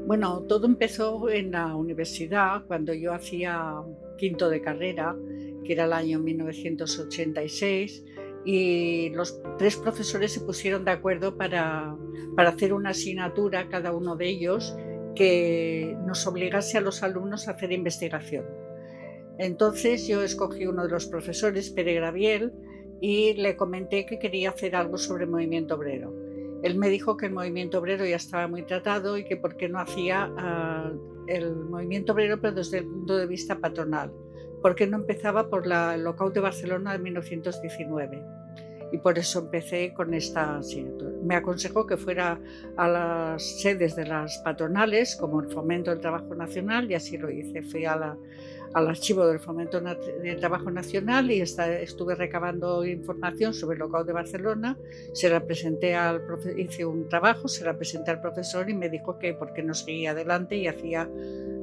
Bueno, todo empezó en la universidad cuando yo hacía quinto de carrera, que era el año 1986, y los tres profesores se pusieron de acuerdo para hacer una asignatura, cada uno de ellos, que nos obligase a los alumnos a hacer investigación. Entonces yo escogí uno de los profesores, Pere Graviel, y le comenté que quería hacer algo sobre el movimiento obrero. Él me dijo que el movimiento obrero ya estaba muy tratado y que por qué no hacía el movimiento obrero, pero desde el punto de vista patronal. ¿Por qué no empezaba por el lockout de Barcelona de 1919? Y por eso empecé con esta asignatura. Me aconsejó que fuera a las sedes de las patronales, como el Fomento del Trabajo Nacional, y así lo hice. Fui al archivo del Fomento del Trabajo Nacional y estuve recabando información sobre el lockout de Barcelona. Se la presenté hice un trabajo, se la presenté al profesor y me dijo que por qué no seguía adelante y hacía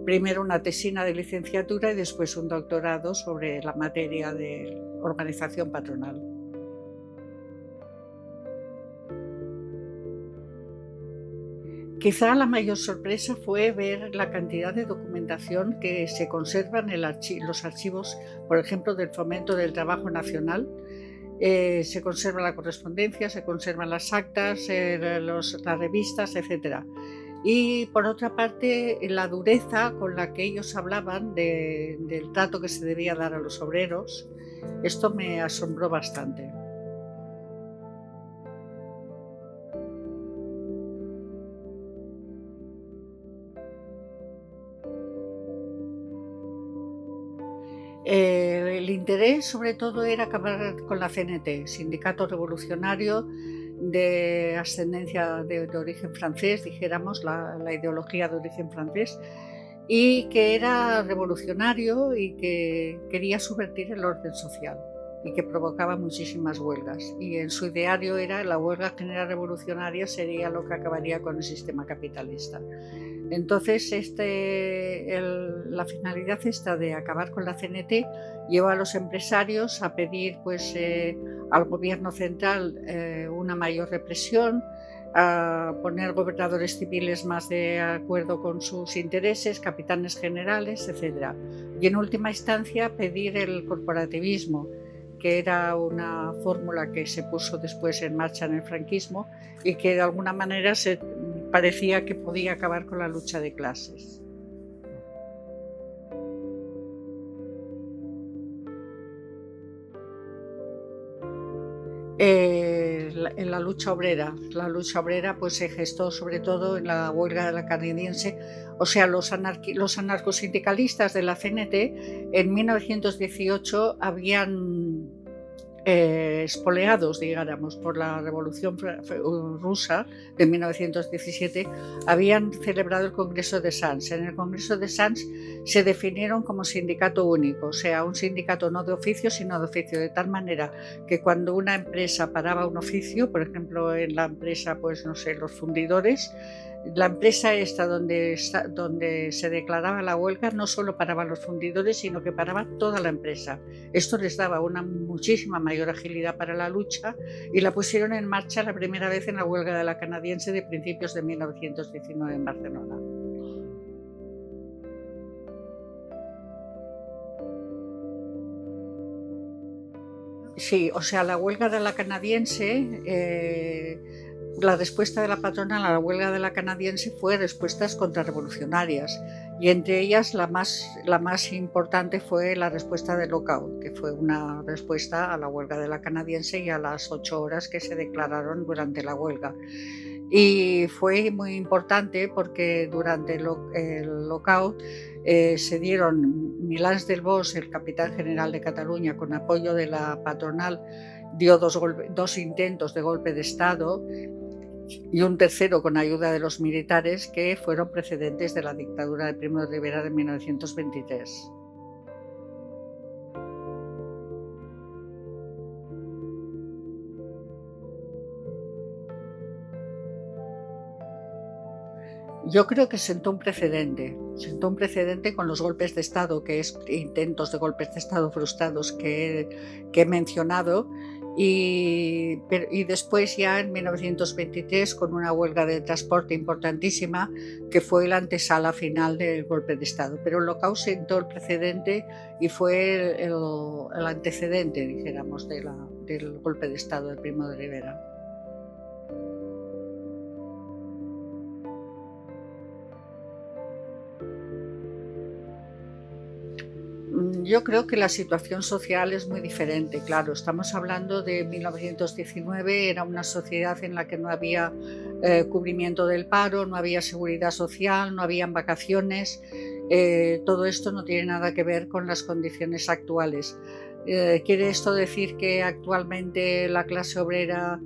primero una tesina de licenciatura y después un doctorado sobre la materia de organización patronal. Quizá la mayor sorpresa fue ver la cantidad de documentación que se conserva en los archivos, por ejemplo, del Fomento del Trabajo Nacional. Se conserva la correspondencia, se conservan las actas, las revistas, etcétera. Y por otra parte, la dureza con la que ellos hablaban del trato que se debía dar a los obreros, esto me asombró bastante. El interés sobre todo era acabar con la CNT, Sindicato Revolucionario de ascendencia de origen francés, dijéramos, la ideología de origen francés, y que era revolucionario y que quería subvertir el orden social y que provocaba muchísimas huelgas. Y en su ideario era la huelga general revolucionaria sería lo que acabaría con el sistema capitalista. Entonces, la finalidad esta de acabar con la CNT llevó a los empresarios a pedir al gobierno central una mayor represión, a poner gobernadores civiles más de acuerdo con sus intereses, capitanes generales, etc. Y en última instancia pedir el corporativismo, que era una fórmula que se puso después en marcha en el franquismo y que de alguna manera parecía que podía acabar con la lucha de clases. En la lucha obrera. La lucha obrera pues, se gestó sobre todo en la huelga de la canadiense, o sea, los anarcosindicalistas de la CNT en 1918 habían espoleados, digamos, por la Revolución Rusa de 1917, habían celebrado el Congreso de Sants. En el Congreso de Sants se definieron como sindicato único, o sea, un sindicato no de oficio, sino de oficio, de tal manera que cuando una empresa paraba un oficio, por ejemplo, en la empresa, pues no sé, los fundidores, la empresa esta donde se declaraba la huelga no solo paraba los fundidores, sino que paraba toda la empresa. Esto les daba una muchísima mayor agilidad para la lucha y la pusieron en marcha la primera vez en la huelga de la canadiense de principios de 1919 en Barcelona. Sí, o sea, la huelga de la canadiense, la respuesta de la patronal a la huelga de la canadiense fue respuestas contrarrevolucionarias y entre ellas la más importante fue la respuesta del lockout, que fue una respuesta a la huelga de la canadiense y a las 8 horas que se declararon durante la huelga. Y fue muy importante porque durante el lockout se dieron Milans del Bosch, el capitán general de Cataluña, con apoyo de la patronal, dio dos intentos de golpe de Estado y un tercero con ayuda de los militares que fueron precedentes de la dictadura de Primo de Rivera de 1923. Yo creo que sentó un precedente con los golpes de Estado, intentos de golpes de Estado frustrados que he mencionado, y después ya en 1923 con una huelga de transporte importantísima que fue la antesala final del golpe de Estado. Pero el Holocausto sentó el precedente y fue el antecedente, dijéramos, del golpe de Estado de Primo de Rivera. Yo creo que la situación social es muy diferente, claro. Estamos hablando de 1919, era una sociedad en la que no había cubrimiento del paro, no había seguridad social, no habían vacaciones. Todo esto no tiene nada que ver con las condiciones actuales. ¿Quiere esto decir que actualmente la clase obrera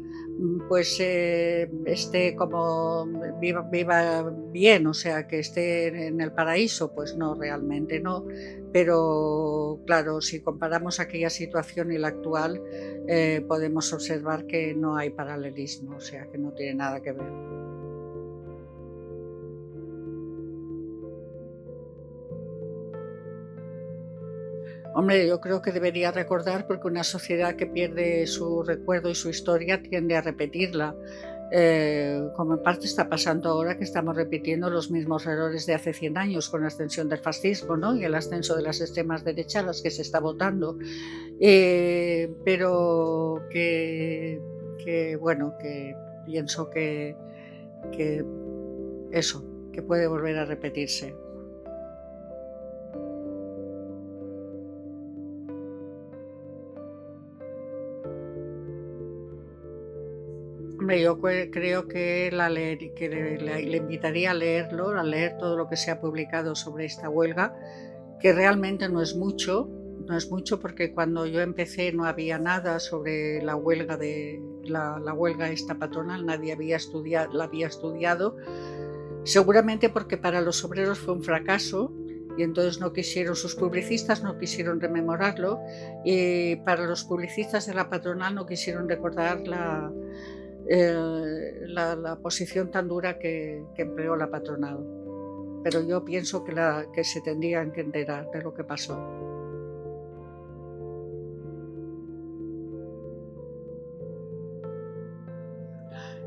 pues esté como viva bien, o sea, que esté en el paraíso? Pues no, realmente no. Pero claro, si comparamos aquella situación y la actual, podemos observar que no hay paralelismo, o sea, que no tiene nada que ver. Hombre, yo creo que debería recordar, porque una sociedad que pierde su recuerdo y su historia tiende a repetirla. Como en parte está pasando ahora, que estamos repitiendo los mismos errores de hace 100 años con la extensión del fascismo, ¿no? Y el ascenso de las extremas derechas a las que se está votando. Pero bueno, que pienso que eso, que puede volver a repetirse. Hombre, yo creo que le invitaría a leer todo lo que se ha publicado sobre esta huelga, que realmente no es mucho, no es mucho, porque cuando yo empecé no había nada sobre la huelga la huelga esta patronal, nadie la había estudiado, seguramente porque para los obreros fue un fracaso. Y entonces sus publicistas no quisieron rememorarlo, y para los publicistas de la patronal no quisieron recordar la posición tan dura que empleó la patronal. Pero yo pienso que se tendrían que enterar de lo que pasó.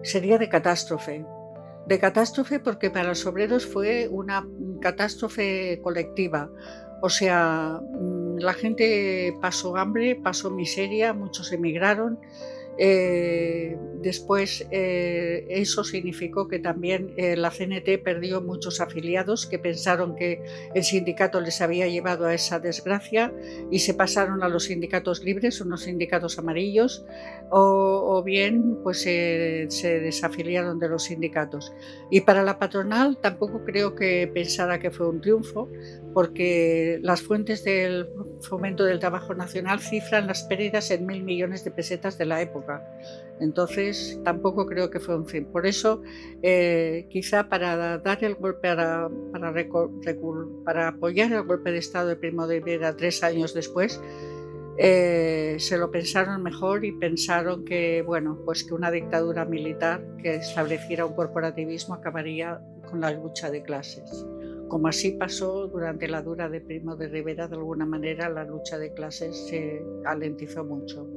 Sería de catástrofe porque para los obreros fue una catástrofe colectiva. O sea, la gente pasó hambre, pasó miseria, muchos emigraron. Después eso significó que también la CNT perdió muchos afiliados que pensaron que el sindicato les había llevado a esa desgracia y se pasaron a los sindicatos libres, unos sindicatos amarillos, o bien pues se desafiliaron de los sindicatos. Y para la patronal tampoco creo que pensara que fue un triunfo, porque las fuentes del Fomento del Trabajo Nacional cifran las pérdidas en 1.000 millones de pesetas de la época. Entonces tampoco creo que fue un fin. Por eso quizá para dar el golpe, para apoyar el golpe de Estado de Primo de Rivera 3 años después, se lo pensaron mejor y pensaron que, bueno, pues que una dictadura militar que estableciera un corporativismo acabaría con la lucha de clases. Como así pasó durante la dura de Primo de Rivera, de alguna manera la lucha de clases se ralentizó mucho.